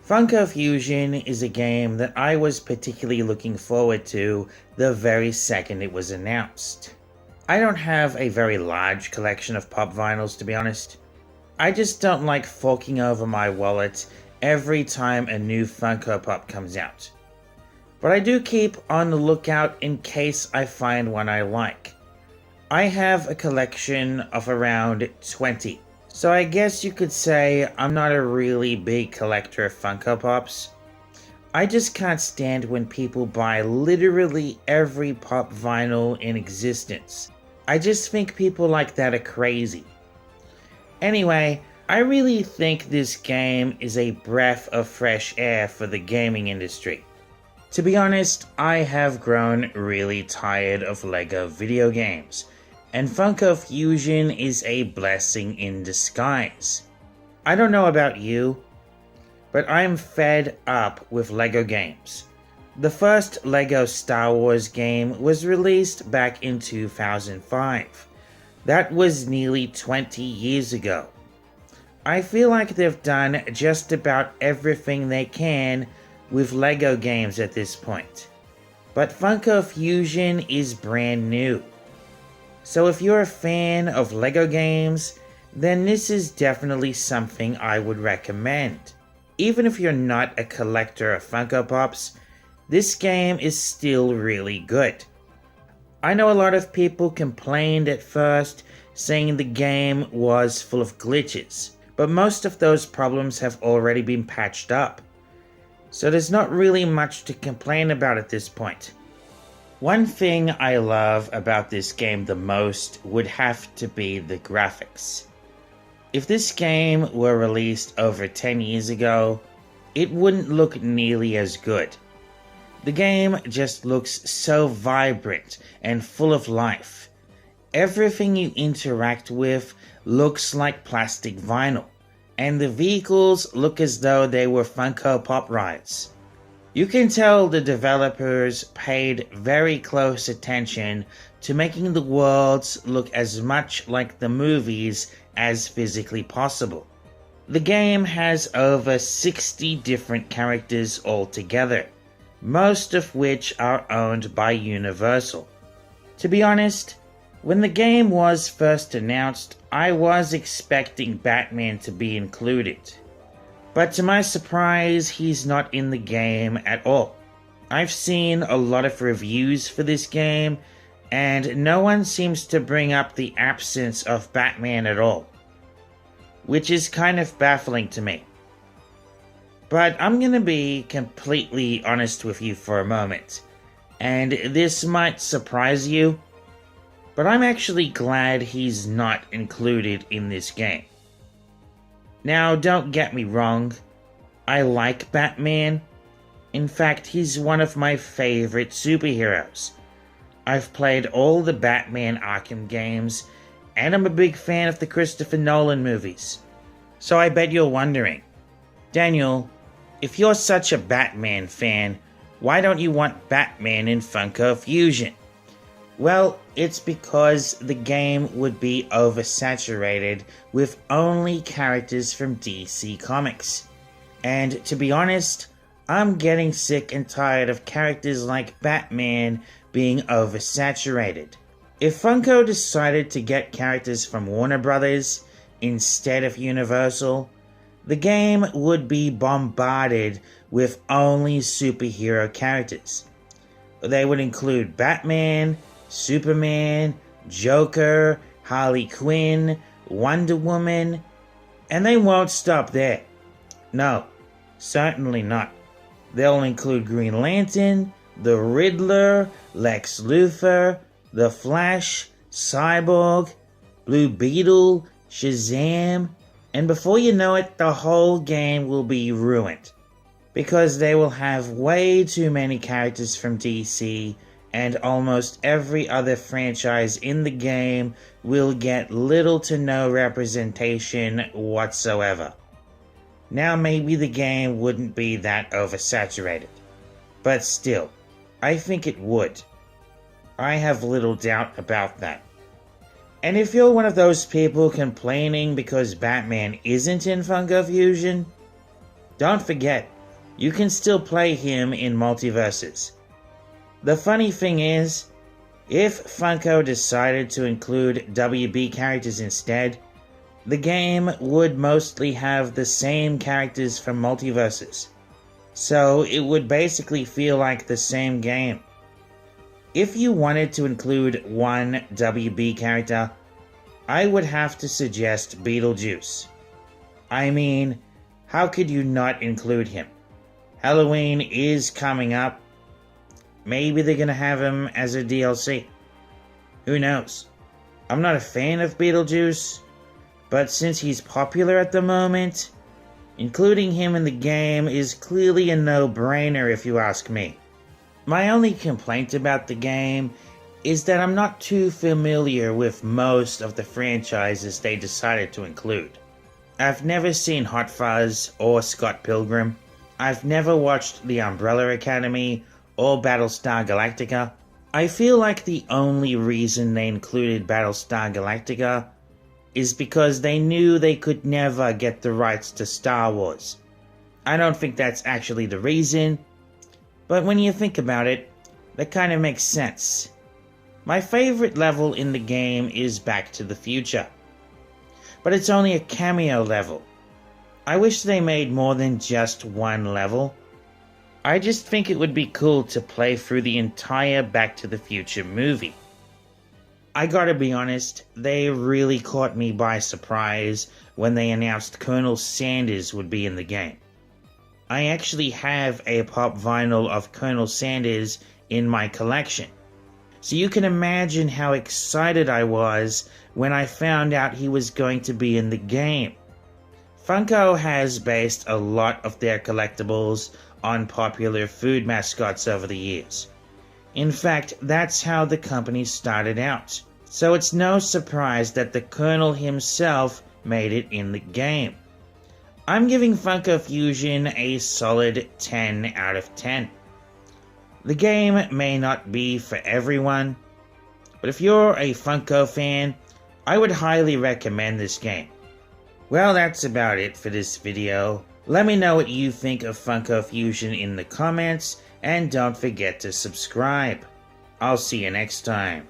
Funko Fusion is a game that I was particularly looking forward to the very second it was announced. I don't have a very large collection of pop vinyls, to be honest. I just don't like forking over my wallet every time a new Funko Pop comes out. But I do keep on the lookout in case I find one I like. I have a collection of around 20. So I guess you could say I'm not a really big collector of Funko Pops. I just can't stand when people buy literally every pop vinyl in existence. I just think people like that are crazy. Anyway, I really think this game is a breath of fresh air for the gaming industry. To be honest, I have grown really tired of LEGO video games, and Funko Fusion is a blessing in disguise. I don't know about you, but I'm fed up with LEGO games. The first LEGO Star Wars game was released back in 2005. That was nearly 20 years ago. I feel like they've done just about everything they can with LEGO games at this point. But Funko Fusion is brand new. So if you're a fan of LEGO games, then this is definitely something I would recommend. Even if you're not a collector of Funko Pops, this game is still really good. I know a lot of people complained at first, saying the game was full of glitches, but most of those problems have already been patched up. So there's not really much to complain about at this point. One thing I love about this game the most would have to be the graphics. If this game were released over 10 years ago, it wouldn't look nearly as good. The game just looks so vibrant and full of life. Everything you interact with looks like plastic vinyl, and the vehicles look as though they were Funko Pop rides. You can tell the developers paid very close attention to making the worlds look as much like the movies as physically possible. The game has over 60 different characters altogether, most of which are owned by Universal. To be honest, when the game was first announced, I was expecting Batman to be included. But to my surprise, he's not in the game at all. I've seen a lot of reviews for this game, and no one seems to bring up the absence of Batman at all, which is kind of baffling to me. But I'm gonna be completely honest with you for a moment, and this might surprise you, but I'm actually glad he's not included in this game. Now, don't get me wrong, I like Batman. In fact, he's one of my favorite superheroes. I've played all the Batman Arkham games, and I'm a big fan of the Christopher Nolan movies. So I bet you're wondering, Daniel, if you're such a Batman fan, why don't you want Batman in Funko Fusion? Well, it's because the game would be oversaturated with only characters from DC Comics. And to be honest, I'm getting sick and tired of characters like Batman being oversaturated. If Funko decided to get characters from Warner Brothers instead of Universal, the game would be bombarded with only superhero characters. They would include Batman, Superman, Joker, Harley Quinn, Wonder Woman, and they won't stop there. No, certainly not. They'll include Green Lantern, the Riddler, Lex Luthor, the Flash, Cyborg, Blue Beetle, Shazam, and before you know it, the whole game will be ruined. Because they will have way too many characters from DC, and almost every other franchise in the game will get little to no representation whatsoever. Now maybe the game wouldn't be that oversaturated, but still, I think it would. I have little doubt about that. And if you're one of those people complaining because Batman isn't in Funko Fusion, don't forget, you can still play him in multiverses. The funny thing is, if Funko decided to include WB characters instead, the game would mostly have the same characters from multiverses, so it would basically feel like the same game. If you wanted to include one WB character, I would have to suggest Beetlejuice. I mean, how could you not include him? Halloween is coming up. Maybe they're gonna have him as a DLC. Who knows? I'm not a fan of Beetlejuice, but since he's popular at the moment, including him in the game is clearly a no-brainer if you ask me. My only complaint about the game is that I'm not too familiar with most of the franchises they decided to include. I've never seen Hot Fuzz or Scott Pilgrim. I've never watched The Umbrella Academy or Battlestar Galactica. I feel like the only reason they included Battlestar Galactica is because they knew they could never get the rights to Star Wars. I don't think that's actually the reason, but when you think about it, that kind of makes sense. My favorite level in the game is Back to the Future, but it's only a cameo level. I wish they made more than just one level. I just think it would be cool to play through the entire Back to the Future movie. I gotta be honest, they really caught me by surprise when they announced Colonel Sanders would be in the game. I actually have a pop vinyl of Colonel Sanders in my collection, so you can imagine how excited I was when I found out he was going to be in the game. Funko has based a lot of their collectibles on popular food mascots over the years. In fact, that's how the company started out. So it's no surprise that the Colonel himself made it in the game. I'm giving Funko Fusion a solid 10 out of 10. The game may not be for everyone, but if you're a Funko fan, I would highly recommend this game. Well, that's about it for this video. Let me know what you think of Funko Fusion in the comments, and don't forget to subscribe. I'll see you next time.